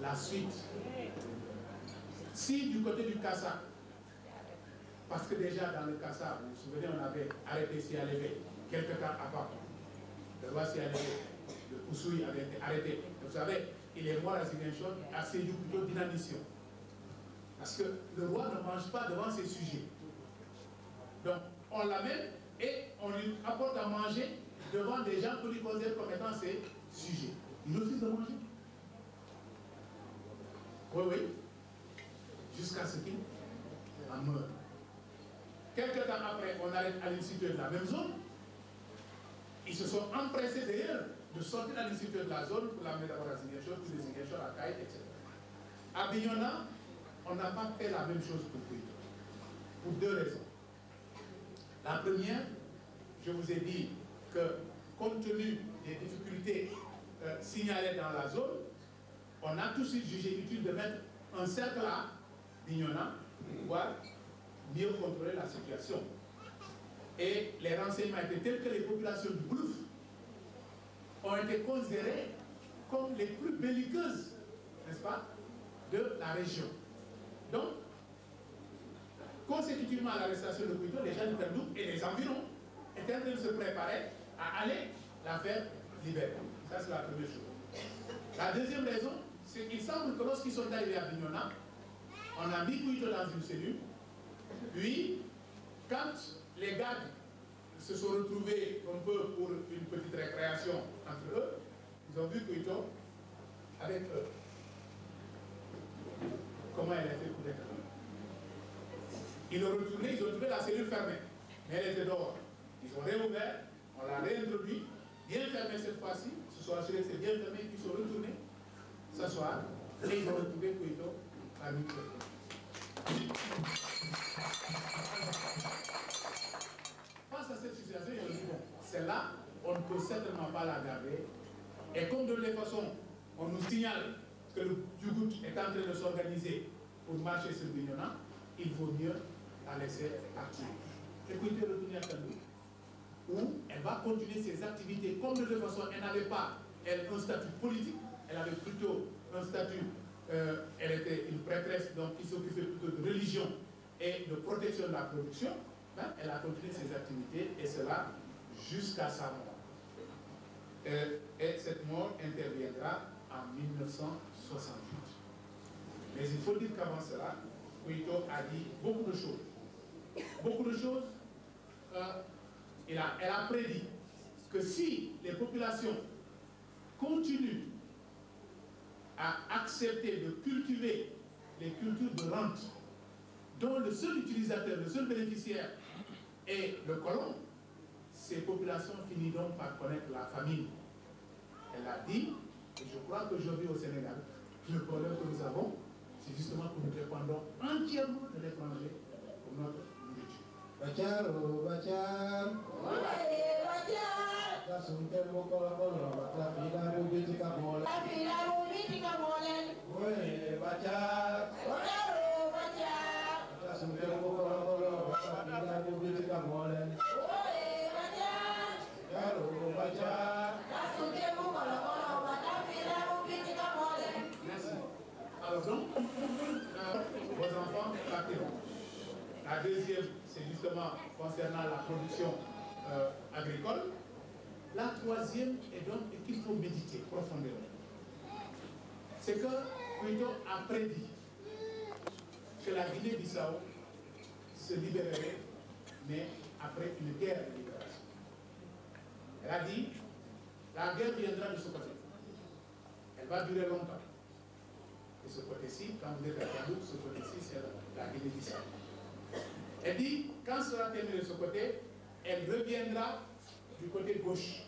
la suite. Si du côté du Kassa, parce que déjà dans le Kassa, vous vous souvenez, on avait arrêté Sialévé quelques temps avant. Le roi Sialévé, le Koussoui avait été arrêté. Vous savez, il est mort à Ziguinchor, à Sédhiou plutôt d'inanition. Parce que le roi ne mange pas devant ses sujets. Donc, on l'amène et on lui apporte à manger devant des gens qu'on lui considère comme étant ses sujets. Il refuse de manger. Oui, oui. Jusqu'à ce qu'il en meure. Quelques temps après, on arrête à l'institut de la même zone. Ils se sont empressés d'ailleurs de sortir à l'institut de la zone pour l'amener d'abord à Ziguinchor, puis de Ziguinchor à Kaït, etc. À Bignona, on n'a pas fait la même chose pour Koïto. Pour deux raisons. La première, je vous ai dit que compte tenu des difficultés signalées dans la zone, on a tout de suite jugé utile de mettre un cercle à Bignona pour pouvoir mieux contrôler la situation. Et les renseignements étaient tels que les populations du Boulouf ont été considérées comme les plus belliqueuses, n'est-ce pas, de la région. Donc, consécutivement à l'arrestation de Koïto, les gens du Perdou et les environs étaient en train de se préparer à aller la faire libérer. Ça, c'est la première chose. La deuxième raison, c'est qu'il semble que lorsqu'ils sont arrivés à Bignona, on a mis Koïto dans une cellule, puis, quand les gardes se sont retrouvés un peu pour une petite récréation entre eux, ils ont vu Koïto avec eux. Comment elle a fait pour être là? Ils l'ont retourné, ils ont trouvé la cellule fermée. Mais elle était dehors. Ils ont réouvert, on l'a réintroduit, bien fermé cette fois-ci, se sont assurés que c'est bien fermé, ils sont retournés s'asseoir, et ils ont retrouvé Koïto à nuit. Face à cette situation, ils ont dit, bon, celle-là, on ne peut certainement pas la garder. Et comme de toute façon, on nous signale que le Djougout est en train de s'organiser pour marcher sur Bignona, il vaut mieux la laisser partir. Et Koïto est retournée à Kandou, où elle va continuer ses activités. Comme de toute façon, elle n'avait pas un statut politique, elle avait plutôt un statut, elle était une prêtresse, donc qui s'occupait plutôt de religion et de protection de la production. Hein, elle a continué ses activités et cela jusqu'à sa mort. Et cette mort interviendra en 1968. Mais il faut dire qu'avant cela, Koïto a dit beaucoup de choses. Beaucoup de choses. Elle a prédit que si les populations continuent à accepter de cultiver les cultures de rente, dont le seul utilisateur, le seul bénéficiaire est le colon, ces populations finiront par connaître la famine. Elle a dit, et je crois qu'aujourd'hui au Sénégal, le problème que nous avons, c'est justement que nous dépendons entièrement de l'étranger pour notre nourriture. Bacharo, Bachar. Olé, Bachar. La suntel mokolo kolo, la fila rubitika mole. La fila rubitika mole. Olé, Bachar. Olé, Bachar. La suntel mokolo kolo, la fila rubitika mole. Olé, Bachar. Bacharo, Bachar. La suntel mokolo kolo, la fila rubitika mole. Merci. Alors donc, vos enfants partiront. La deuxième, c'est justement concernant la production agricole. La troisième est donc qu'il faut méditer profondément. C'est que Koïto a prédit que la Guinée-Bissau se libérerait, mais après une guerre de libération. Elle a dit, la guerre viendra de ce côté. Elle va durer longtemps. Et ce côté-ci, quand vous êtes à Kadouk, ce côté-ci, c'est la Guinée-Bissau. Elle dit, quand sera terminé de ce côté, elle reviendra du côté gauche.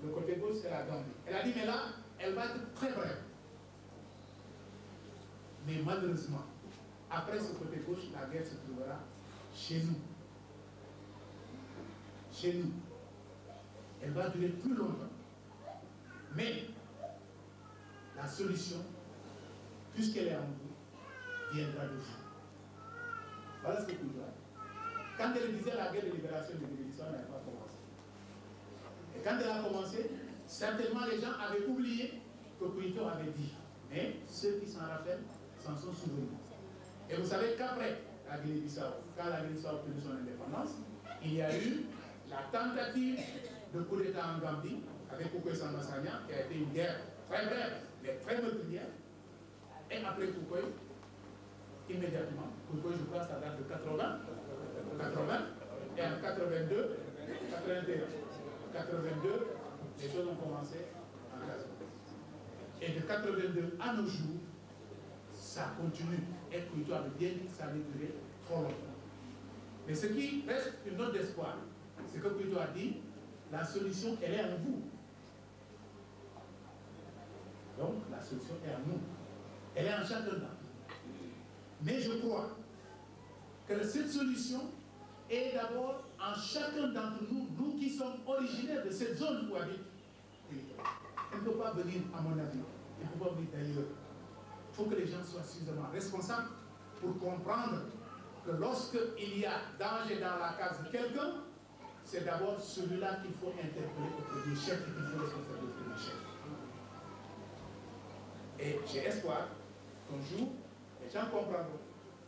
Le côté gauche, c'est la Gambie. Elle a dit, mais là, elle va être très brève. Mais malheureusement, après ce côté gauche, la guerre se trouvera chez nous. Chez nous. Elle va durer plus longtemps. Mais la solution, puisqu'elle est en vous, viendra de vous. Voilà ce que Koïto a dit. Quand elle disait la guerre de libération de Guinée-Bissau n'avait pas commencé. Et quand elle a commencé, certainement les gens avaient oublié que Koïto avait dit Mais ceux qui s'en rappellent s'en sont souvenus. Et vous savez qu'après la Guinée-Bissau, quand la Guinée-Bissau a obtenu son indépendance, il y a eu la tentative de coup d'État en Gambie avec Koukoy Samba Sagna, qui a été une guerre très brève, mais très meurtrière. Et après Koukoy, immédiatement, Koukoy, je crois, ça date de 80, et en 82, 82, les choses ont commencé en Casamance. Et de 82 à nos jours, ça continue. Et Kouito avait bien dit que ça allait durer trop longtemps. Mais ce qui reste une note d'espoir, c'est que Kouito a dit, la solution, elle est en vous. Donc, la solution est en nous. Elle est en chacun d'entre nous. Mais je crois que cette solution est d'abord en chacun d'entre nous, nous qui sommes originaires de cette zone où habite Kouito. Elle ne peut pas venir, à mon avis, elle ne peut pas venir d'ailleurs. Il faut que les gens soient suffisamment responsables pour comprendre que lorsqu'il y a danger dans la case de quelqu'un, c'est d'abord celui-là qu'il faut interpeller au premier chef et qu'il faut responsabiliser au premier chef. Et j'ai espoir qu'un jour, les gens comprendront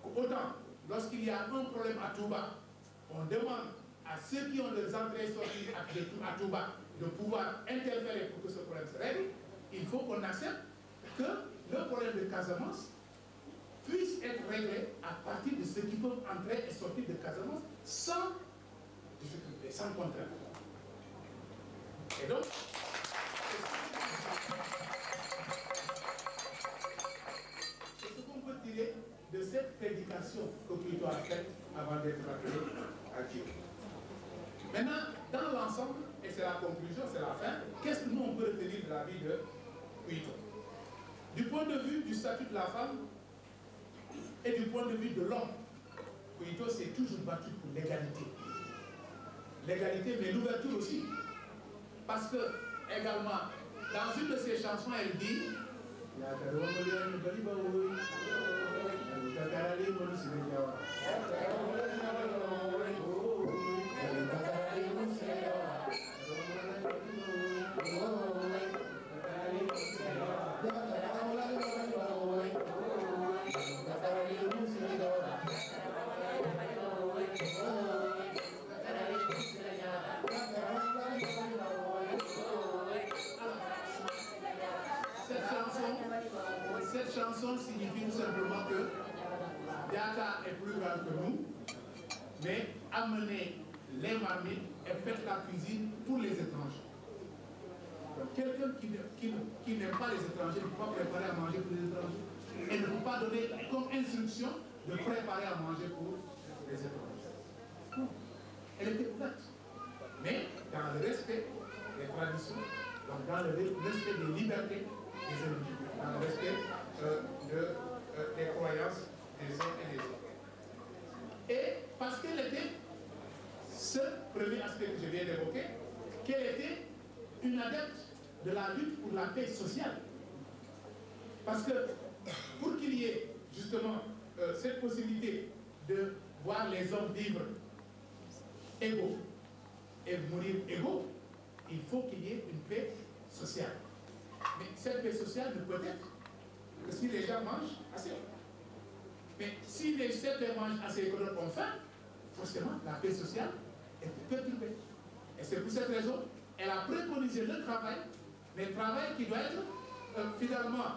qu'autant, lorsqu'il y a un problème à Touba, on demande à ceux qui ont des entrées et sorties à Touba de pouvoir interférer pour que ce problème se règle, il faut qu'on accepte que le problème de Casamance puisse être réglé à partir de ceux qui peuvent entrer et sortir de Casamance sans difficulté, sans contrainte. Et donc, c'est ce qu'on peut tirer de cette prédication que Kouito a faite avant d'être appelé à Dieu. Maintenant, dans l'ensemble, et c'est la conclusion, c'est la fin, qu'est-ce que nous on peut retenir de la vie de Kouito? Du point de vue du statut de la femme et du point de vue de l'homme, Kouito s'est toujours battu pour l'égalité. L'égalité, mais l'ouverture aussi. Parce que, également, dans une de ses chansons, elle dit cette chanson signifie tout simplement que Diatta est plus grande que nous, mais amener les marmites et faire la cuisine pour les étrangers. Quelqu'un qui n'aime pas les étrangers ne peut pas préparer à manger pour les étrangers. Et ne peut pas donner comme instruction de préparer à manger pour les étrangers. Elle était ouverte, mais dans le respect des traditions, donc dans le respect des libertés des individus, dans le respect des croyances des uns et des autres. Et parce qu'elle était, ce premier aspect que je viens d'évoquer, qu'elle était une adepte de la lutte pour la paix sociale. Parce que pour qu'il y ait justement cette possibilité de voir les hommes vivre égaux et mourir égaux, il faut qu'il y ait une paix sociale. Mais cette paix sociale ne peut être que si les gens mangent assez. Mais si certains mangent assez et que d'autres ont faim, forcément la paix sociale est perturbée. Et c'est pour cette raison elle a préconisé le travail, mais le travail qui doit être finalement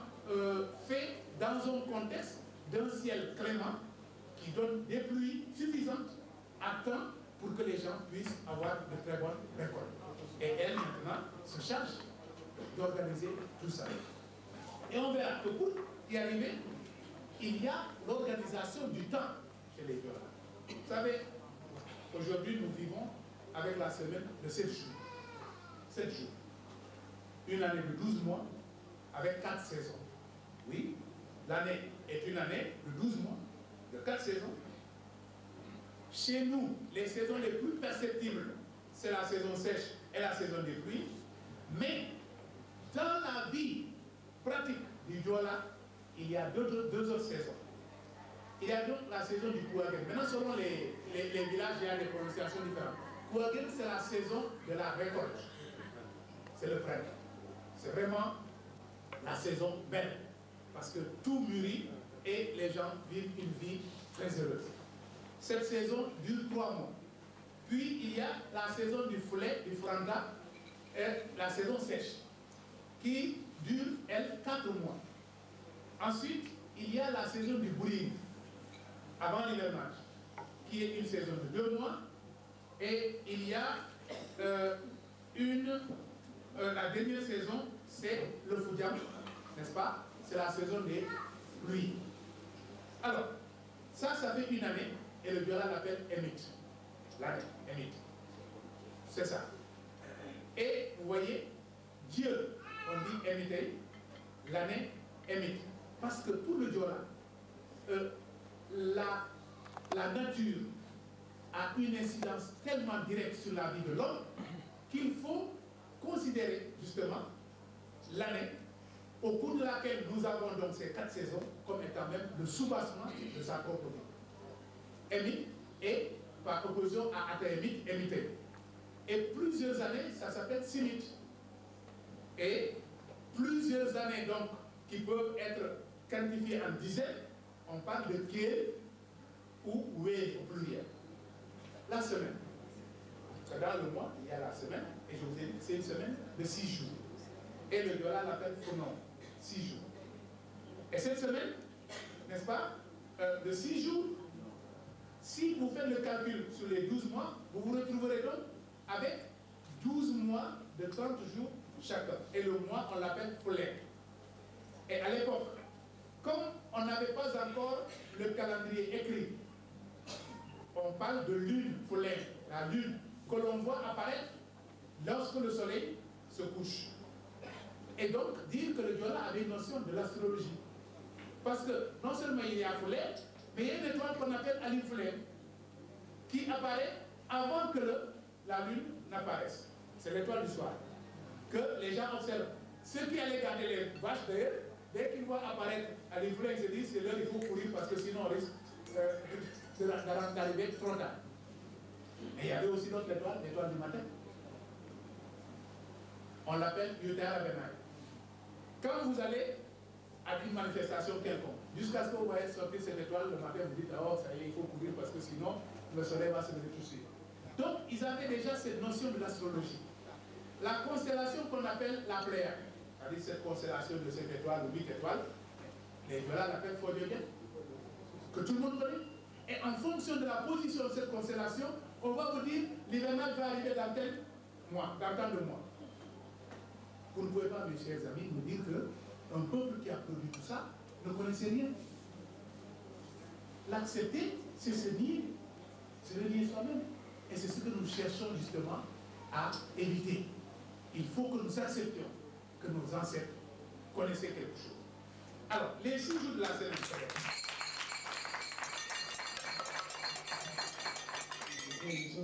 fait dans un contexte d'un ciel clément qui donne des pluies suffisantes à temps pour que les gens puissent avoir de très bonnes récoltes. Et elle maintenant se charge d'organiser tout ça. Et on verra que pour y arriver, il y a l'organisation du temps chez les Diola. Vous savez, aujourd'hui nous vivons avec la semaine de 7 jours. 7 jours. Une année de 12 mois avec 4 saisons. Oui, l'année est une année de 12 mois, de 4 saisons. Chez nous, les saisons les plus perceptibles, c'est la saison sèche et la saison des pluies. Mais dans la vie pratique du Diola, il y a deux autres saisons. Il y a donc la saison du Kouaguen. Maintenant, selon les villages, il y a des prononciations différentes. Kouaguen, c'est la saison de la récolte. C'est le printemps. C'est vraiment la saison belle. parce que tout mûrit et les gens vivent une vie très heureuse. Cette saison dure 3 mois. Puis il y a la saison du foulet, du franda, et la saison sèche, qui dure, elle, 4 mois. Ensuite, il y a la saison du bouillir, avant l'hivernage, qui est une saison de 2 mois. Et il y a la dernière saison, c'est le Foudiam, n'est-ce pas? C'est la saison des pluies. Alors, ça fait une année, et le Diola l'appelle Emit. L'année, Emit. C'est ça. Et vous voyez, Dieu, on dit Emité, l'année Emit. Parce que pour le Diola, la nature a une incidence tellement directe sur la vie de l'homme qu'il faut considérer justement l'année au cours de laquelle nous avons donc ces 4 saisons comme étant même le soubassement de sa propre vie. Émit et par opposition à Atémit, émité. Et plusieurs années, ça s'appelle Simit. Et plusieurs années donc qui peuvent être quantifiées en dizaines, on parle de Kiel ou Wé au pluriel. La semaine. Dans le mois, il y a la semaine, et je vous ai dit que c'est une semaine de 6 jours. Et le Diola l'appelle Phonon, 6 jours. Et cette semaine, n'est-ce pas, de 6 jours, si vous faites le calcul sur les 12 mois, vous vous retrouverez donc avec 12 mois de 30 jours chacun. Et le mois, on l'appelle Follet. Et à l'époque, comme on n'avait pas encore le calendrier écrit, on parle de lune polaire, la lune que l'on voit apparaître lorsque le soleil se couche. Et donc, dire que le Diola avait une notion de l'astrologie. Parce que non seulement il y a Foulée, mais il y a une étoile qu'on appelle Aliflem, qui apparaît avant que la lune n'apparaisse. C'est l'étoile du soir. Que les gens observent. Ceux qui allaient garder les vaches d'ailleurs, dès qu'ils voient apparaître Aliflem, ils se disent c'est l'heure, il faut courir parce que sinon on risque d'arriver trop tard. Et il y avait aussi d'autres étoiles, l'étoile du matin. On l'appelle Yutara Benai. Quand vous allez à une manifestation quelconque, jusqu'à ce que vous voyez sortir cette étoile le matin, vous dites oh ça y est, il faut courir parce que sinon le soleil va se retoucher. Donc ils avaient déjà cette notion de l'astrologie. La constellation qu'on appelle la Pléiade, c'est-à-dire cette constellation de 7 étoiles ou 8 étoiles, les Diola l'appellent Fodiogen, que tout le monde connaît. Et en fonction de la position de cette constellation, on va vous dire l'hivernage va arriver dans tel mois, dans tant de mois. Vous ne pouvez pas, mes chers amis, nous dire qu'un peuple qui a produit tout ça ne connaissait rien. L'accepter, c'est se nier. C'est le nier soi-même. Et c'est ce que nous cherchons justement à éviter. Il faut que nous acceptions que nos ancêtres connaissaient quelque chose. Alors, les 6 jours de la semaine, Isso,